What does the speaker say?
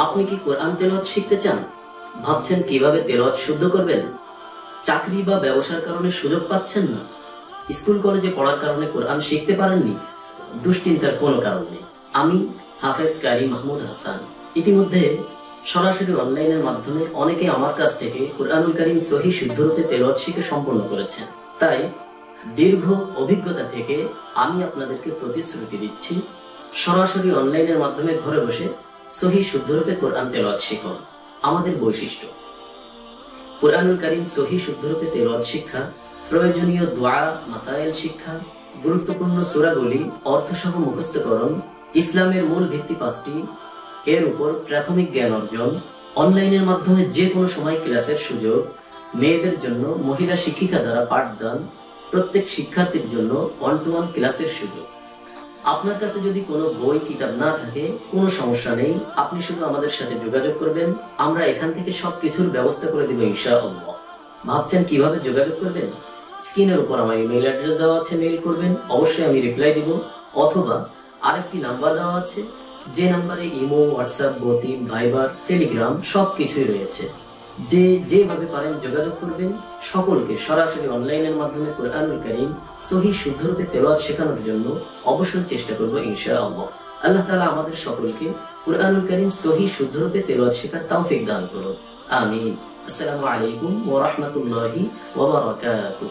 আপনি কি কোরআন তেলাওয়াত শিখতে চান? ভাবছেন কিভাবে তেলাওয়াত শুদ্ধ করবেন? চাকরি বা ব্যবসার কারণে সুযোগ পাচ্ছেন না? স্কুল কলেজে পড়ার কারণে কোরআন শিখতে পারেননি? দুশ্চিন্তার কোনো কারণ নেই। আমি হাফেজ কারি মাহমুদ হাসান। ইতিমধ্যে সরাসরি অনলাইনের মাধ্যমে অনেকে আমার কাছ থেকে কুরআনুল কারীম সহিহ শুদ্ধরূপে তেলাওয়াত শিখে সম্পন্ন করেছেন। তাই দীর্ঘ অভিজ্ঞতা থেকে আমি আপনাদেরকে প্রতিশ্রুতি দিচ্ছি, সরাসরি অনলাইনের মাধ্যমে ঘরে বসে সহিহ শুদ্ধরূপে কোরআন তেলাওয়াত শিখুন। আমাদের বৈশিষ্ট্য: কুরআনুল কারীম সহিহ শুদ্ধরূপে তেলাওয়াত শিক্ষা, প্রয়োজনীয় দোয়া মাসাইল শিক্ষা, গুরুত্বপূর্ণ সূরাগুলি অর্থসহ মুখস্থকরণ, ইসলামের মূল ভিত্তি 5টি, এর উপর প্রাথমিক জ্ঞান অর্জন, অনলাইনের মাধ্যমে যে কোনো সময় ক্লাসের সুযোগ, মেয়েদের জন্য মহিলা শিক্ষিকা দ্বারা পাঠদান, প্রত্যেক শিক্ষার্থীর জন্য 1-to-1 ক্লাসের সুযোগ। আপনার কাছে যদি কোনো বই কিতাব না থাকে, কোনো সমস্যা নেই, আপনি শুধু আমাদের সাথে যোগাযোগ করবেন, আমরা এখান থেকে সবকিছুর ব্যবস্থা করে দিব ইনশাআল্লাহ। ভাবছেন কিভাবে যোগাযোগ করবেন? স্ক্রিনের উপর আমার ইমেল অ্যাড্রেস দেওয়া আছে, মেইল করবেন, অবশ্যই আমি রিপ্লাই দিব। অথবা আরেকটি নাম্বার দেওয়া আছে, যে নাম্বারে ইমো, হোয়াটসঅ্যাপ, বতিম, ভাইবার, টেলিগ্রাম সবকিছুই রয়েছে। যেভাবে পারেন যোগাযোগ করবেন। সকলকে সরাসরি অনলাইনের মাধ্যমে কুরআনুল কারীম সহিহ শুদ্ধরূপে তেলাওয়াত শেখানোর জন্য অবশ্যই চেষ্টা করব ইনশাআল্লাহ। আল্লাহ তাআলা আমাদের সকলকে কুরআনুল কারীম সহিহ শুদ্ধরূপে তেলাওয়াত শেখার তৌফিক দান করুন। আমিন। আসসালামু আলাইকুম ওয়া রাহমাতুল্লাহি ওয়া বারাকাতুহু।